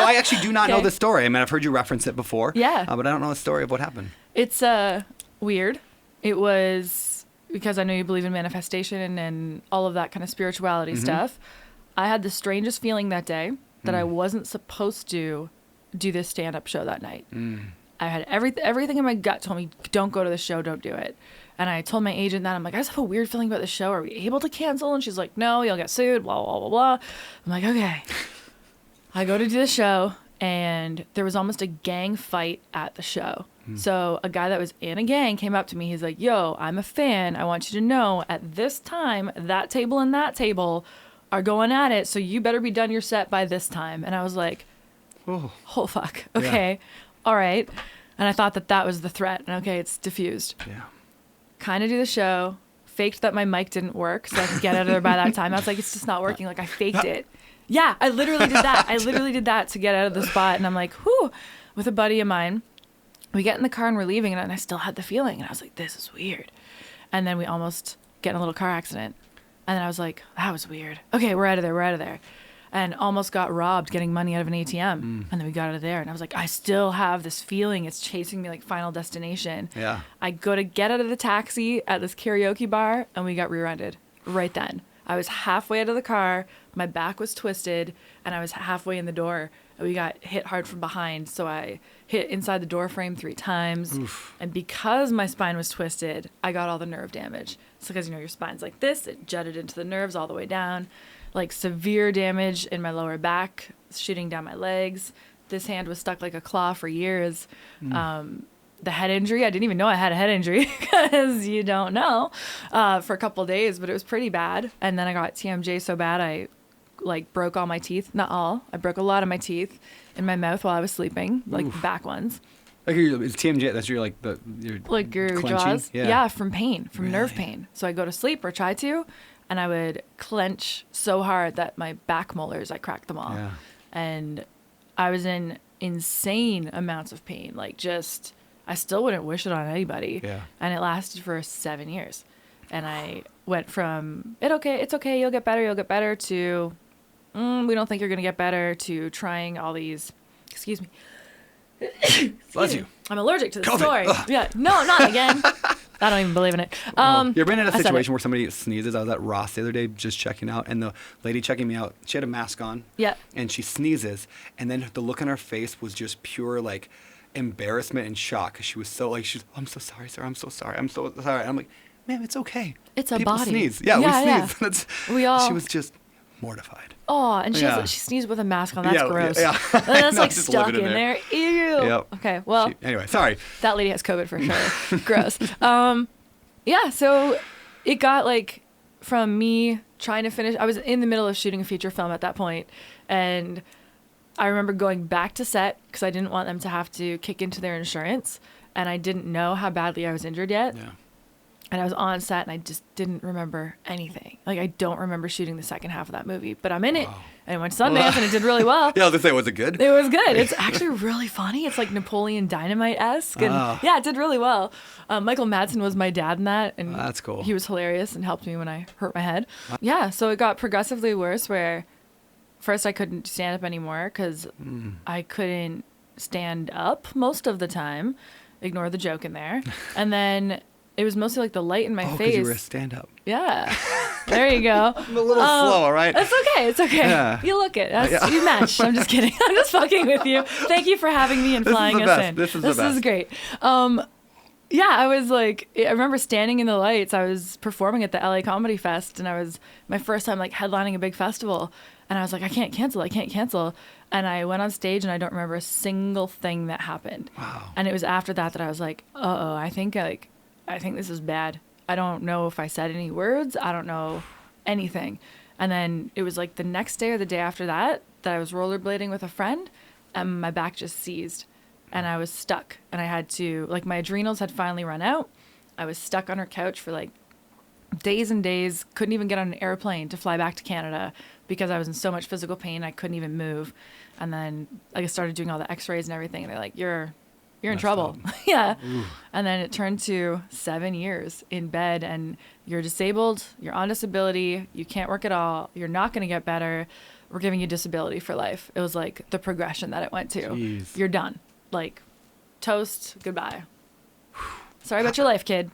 I actually do not know the story. I mean, I've heard you reference it before. Yeah. But I don't know the story of what happened. It's weird. It was because I know you believe in manifestation and all of that kind of spirituality stuff. I had the strangest feeling that day that I wasn't supposed to do this stand-up show that night. I had everything in my gut told me, don't go to the show, don't do it. And I told my agent that. I'm like, I just have a weird feeling about the show. Are we able to cancel? And she's like, no, you'll get sued, blah, blah, blah, blah. I'm like, okay. I go to do the show, and there was almost a gang fight at the show. So a guy that was in a gang came up to me. He's like, yo, I'm a fan. I want you to know at this time, that table and that table are going at it. So you better be done your set by this time. And I was like, oh fuck. Okay. All right. And I thought that was the threat. And okay, it's diffused. Yeah. Kind of do the show. Faked that my mic didn't work so I could get out of there by that time. I was like, it's just not working. Like I faked it. Yeah, I literally did that. I literally did that to get out of the spot. And I'm like, whew, with a buddy of mine. We get in the car and we're leaving, and I still had the feeling. And I was like, this is weird. And then we almost get in a little car accident. And then I was like, that was weird. Okay, we're out of there. And almost got robbed getting money out of an ATM. And then we got out of there. And I was like, I still have this feeling. It's chasing me like Final Destination. Yeah. I go to get out of the taxi at this karaoke bar, and we got rear-ended right then. I was halfway out of the car. My back was twisted, and I was halfway in the door. And we got hit hard from behind. So I hit inside the door frame 3 times. Oof. And because my spine was twisted, I got all the nerve damage. So because, your spine's like this, it jutted into the nerves all the way down. Like severe damage in my lower back, shooting down my legs. This hand was stuck like a claw for years. The head injury, I didn't even know I had a head injury because you don't know for a couple of days, but it was pretty bad. And then I got TMJ so bad I broke all my teeth. Not all. I broke a lot of my teeth in my mouth while I was sleeping, like back ones. Like it's TMJ, that's your your jaws? Yeah, from pain, from nerve pain. So I go to sleep or try to, and I would clench so hard that my back molars, I cracked them all. Yeah. And I was in insane amounts of pain. I still wouldn't wish it on anybody. Yeah. And it lasted for 7 years. And I went from, it's okay, you'll get better, to, we don't think you're going to get better, to trying all these, excuse me. Bless you. I'm allergic to the COVID. story. Ugh. Yeah. No, not again. I don't even believe in it. You ever been in a situation where somebody sneezes? I was at Ross the other day just checking out, and the lady checking me out, she had a mask on. Yeah. And she sneezes, and then the look on her face was just pure, embarrassment and shock. Cause she was so, I'm so sorry, sir. I'm so sorry. I'm so sorry. And I'm like, ma'am, it's okay. It's a People body. Sneeze. Yeah, we sneeze. We all. She was just mortified. Oh, and she sneezed with a mask on. That's gross. Yeah. That's stuck in there. Ew. Yep. Okay. Well. Anyway, sorry. That lady has COVID for sure. Gross. Yeah. So it got from me trying to finish. I was in the middle of shooting a feature film at that point, and I remember going back to set because I didn't want them to have to kick into their insurance, and I didn't know how badly I was injured yet. Yeah. And I was on set, and I just didn't remember anything. I don't remember shooting the second half of that movie, but I'm in it. And it went to Sundance, and it did really well. Yeah, I was going to say, was it good? It was good. It's actually really funny. It's like Napoleon Dynamite-esque. And yeah, it did really well. Michael Madsen was my dad in that. And that's cool. He was hilarious and helped me when I hurt my head. Yeah, so it got progressively worse where first I couldn't stand up anymore because I couldn't stand up most of the time. Ignore the joke in there. And then it was mostly the light in my face. Because you were a stand-up. Yeah. There you go. I'm a little slow, all right? It's okay. Yeah. You look it. You matched. I'm just kidding. I'm just fucking with you. Thank you for having me and flying us in. This is great. Yeah, I was I remember standing in the lights. I was performing at the LA Comedy Fest, and I was my first time headlining a big festival. And I was like, I can't cancel. And I went on stage, and I don't remember a single thing that happened. Wow. And it was after that I was like, uh-oh, I think this is bad. I don't know if I said any words. I don't know anything. And then it was the next day or the day after that I was rollerblading with a friend, and my back just seized, and I was stuck. And I had to, my adrenals had finally run out. I was stuck on her couch for days and days, couldn't even get on an airplane to fly back to Canada because I was in so much physical pain. I couldn't even move. And then I started doing all the x-rays and everything, and they're like, you're in trouble. Yeah. Ooh. And then it turned to 7 years in bed, and you're disabled, you're on disability, you can't work at all, you're not going to get better. we're giving you disability for life. It was like the progression that it went to. Jeez. You're done. Like, toast, goodbye. Sorry about your life, kid.